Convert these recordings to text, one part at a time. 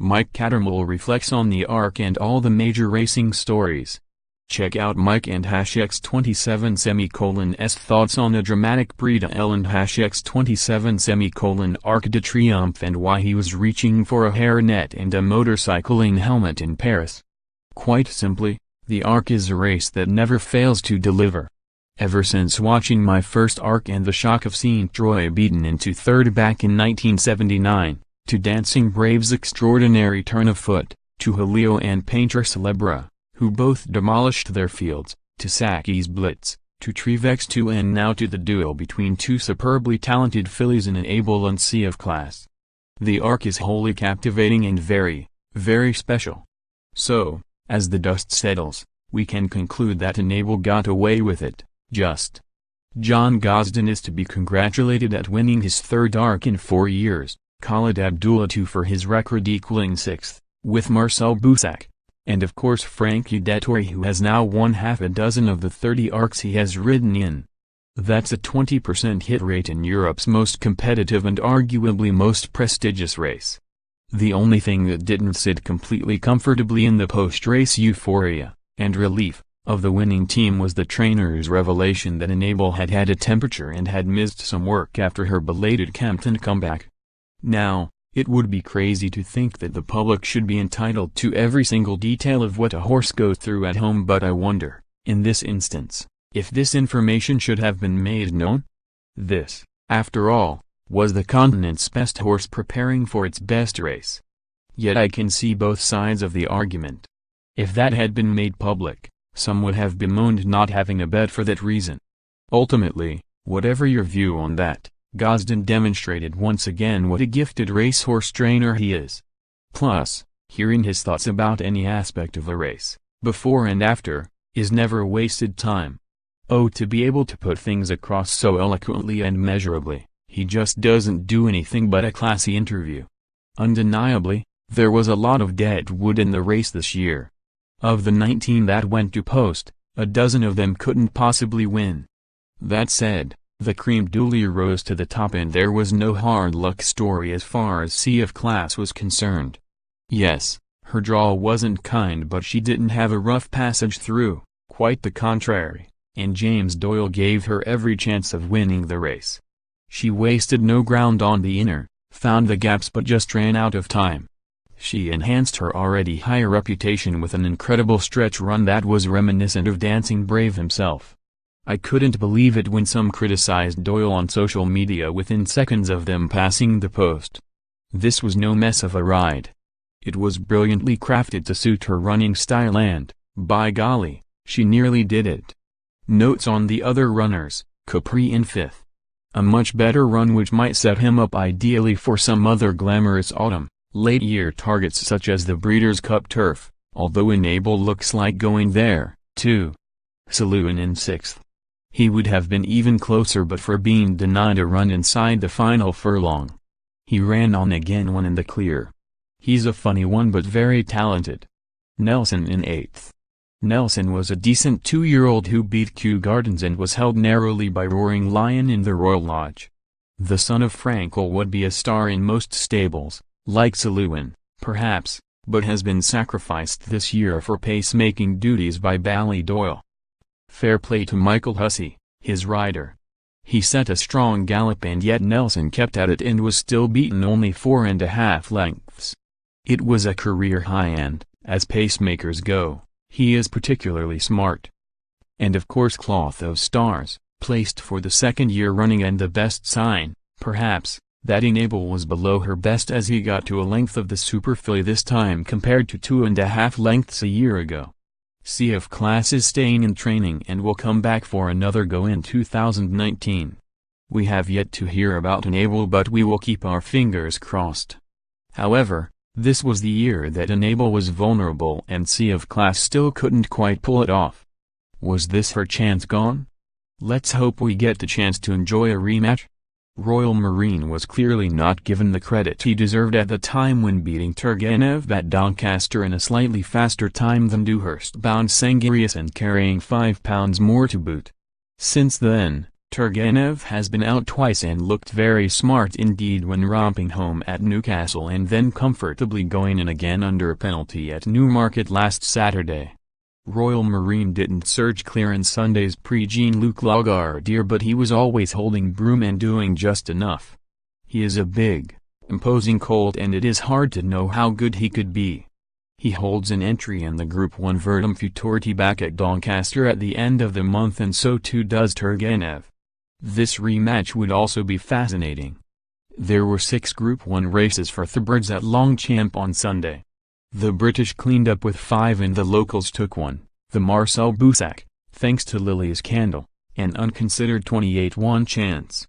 Mike Cattermole reflects on the arc and all the major racing stories. Check out Mike and X27's thoughts on the dramatic Prix duel and X27 Arc de Triomphe and why he was reaching for a hairnet and a motorcycling helmet in Paris. Quite simply, the Arc is a race that never fails to deliver. Ever since watching my first Arc and the shock of seeing Troy beaten into third back in 1979, to Dancing Brave's extraordinary turn of foot, to Helissio and Peintre Celebre, who both demolished their fields, to Sakhee's blitz, to Treve X2 and now to the duel between two superbly talented fillies in Enable and Sea of Class. The Arc is wholly captivating and very, very special. So, as the dust settles, we can conclude that Enable got away with it, just. John Gosden is to be congratulated at winning his third Arc in 4 years, Khalid Abdulla too for his record equaling sixth, with Marcel Boussac. And of course Frankie Dettori, who has now won half a dozen of the 30 Arcs he has ridden in. That's a 20% hit rate in Europe's most competitive and arguably most prestigious race. The only thing that didn't sit completely comfortably in the post-race euphoria, and relief, of the winning team was the trainer's revelation that Enable had had a temperature and had missed some work after her belated Campton comeback. Now, it would be crazy to think that the public should be entitled to every single detail of what a horse goes through at home, but I wonder, in this instance, if this information should have been made known? This, after all, was the continent's best horse preparing for its best race. Yet I can see both sides of the argument. If that had been made public, some would have bemoaned not having a bet for that reason. Ultimately, whatever your view on that, Gosden demonstrated once again what a gifted racehorse trainer he is. Plus, hearing his thoughts about any aspect of a race, before and after, is never wasted time. Oh, to be able to put things across so eloquently and measurably, he just doesn't do anything but a classy interview. Undeniably, there was a lot of dead wood in the race this year. Of the 19 that went to post, a dozen of them couldn't possibly win. That said, the cream duly rose to the top and there was no hard luck story as far as Sea of Class was concerned. Yes, her draw wasn't kind, but she didn't have a rough passage through, quite the contrary, and James Doyle gave her every chance of winning the race. She wasted no ground on the inner, found the gaps but just ran out of time. She enhanced her already high reputation with an incredible stretch run that was reminiscent of Dancing Brave himself. I couldn't believe it when some criticized Doyle on social media within seconds of them passing the post. This was no mess of a ride. It was brilliantly crafted to suit her running style and, by golly, she nearly did it. Notes on the other runners: Capri in 5th. A much better run which might set him up ideally for some other glamorous autumn, late-year targets such as the Breeders' Cup Turf, although Enable looks like going there, too. Sakhee in 6th. He would have been even closer but for being denied a run inside the final furlong. He ran on again when in the clear. He's a funny one but very talented. Nelson in 8th. Nelson was a decent 2-year-old who beat Kew Gardens and was held narrowly by Roaring Lion in the Royal Lodge. The son of Frankel would be a star in most stables, like Sakhee, perhaps, but has been sacrificed this year for pace-making duties by Ballydoyle. Fair play to Michael Hussey, his rider. He set a strong gallop and yet Nelson kept at it and was still beaten only 4.5 lengths. It was a career high and, as pacemakers go, he is particularly smart. And of course Cloth of Stars, placed for the second year running and the best sign, perhaps, that Enable was below her best as he got to a length of the Super Filly this time compared to 2.5 lengths a year ago. Sea of Class is staying in training and will come back for another go in 2019. We have yet to hear about Enable but we will keep our fingers crossed. However, this was the year that Enable was vulnerable and Sea of Class still couldn't quite pull it off. Was this her chance gone? Let's hope we get the chance to enjoy a rematch. Royal Marine was clearly not given the credit he deserved at the time when beating Turgenev at Doncaster in a slightly faster time than Dewhurst-bound Sangarius and carrying 5 pounds more to boot. Since then, Turgenev has been out twice and looked very smart indeed when romping home at Newcastle and then comfortably going in again under a penalty at Newmarket last Saturday. Royal Marine didn't surge clear in Sunday's Prix Jean-Luc Lagardiere, but he was always holding broom and doing just enough. He is a big, imposing colt and it is hard to know how good he could be. He holds an entry in the Group 1 Verdum Futurity back at Doncaster at the end of the month, and so too does Turgenev. This rematch would also be fascinating. There were 6 Group 1 races for Thoroughbreds at Longchamp on Sunday. The British cleaned up with 5 and the locals took 1, the Marcel Boussac, thanks to Lily's Candle, an unconsidered 28-1 chance.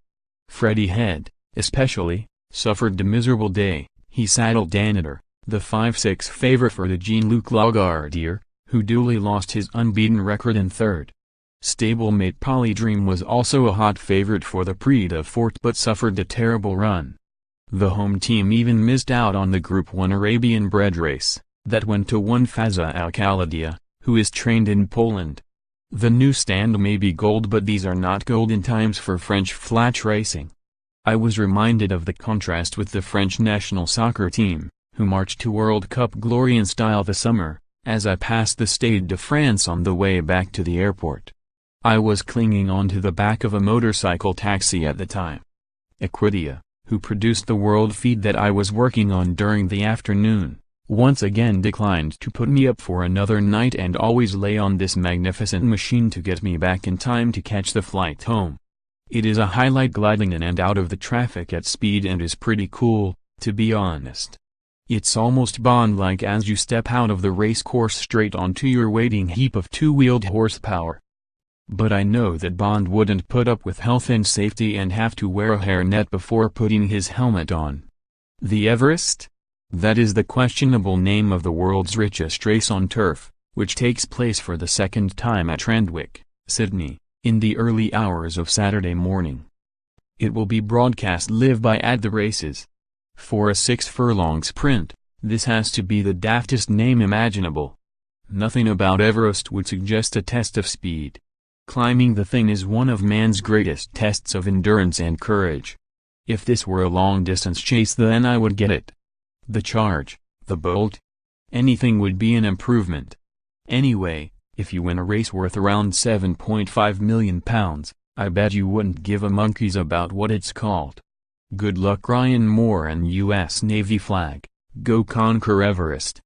Freddie Head, especially, suffered a miserable day. He saddled Danator, the 5-6 favorite for the Jean-Luc Lagardiere, who duly lost his unbeaten record in third. Stablemate Polydream was also a hot favorite for the Prix de Fort but suffered a terrible run. The home team even missed out on the Group 1 Arabian bred race, that went to one Faza Al-Khalidia, who is trained in Poland. The new stand may be gold, but these are not golden times for French flat racing. I was reminded of the contrast with the French national soccer team, who marched to World Cup glory in style this summer, as I passed the Stade de France on the way back to the airport. I was clinging onto the back of a motorcycle taxi at the time. Equidia, who produced the world feed that I was working on during the afternoon, once again declined to put me up for another night and always lay on this magnificent machine to get me back in time to catch the flight home. It is a highlight gliding in and out of the traffic at speed and is pretty cool, to be honest. It's almost Bond-like as you step out of the race course straight onto your waiting heap of 2-wheeled horsepower. But I know that Bond wouldn't put up with health and safety and have to wear a hairnet before putting his helmet on. The Everest? That is the questionable name of the world's richest race on turf, which takes place for the second time at Randwick, Sydney, in the early hours of Saturday morning. It will be broadcast live by at the races. For a 6-furlong sprint, this has to be the daftest name imaginable. Nothing about Everest would suggest a test of speed. Climbing the thing is one of man's greatest tests of endurance and courage. If this were a long-distance chase, then I would get it. The charge, the bolt, anything would be an improvement. Anyway, if you win a race worth around £7.5 million, I bet you wouldn't give a monkeys about what it's called. Good luck Ryan Moore and US Navy flag, go conquer Everest.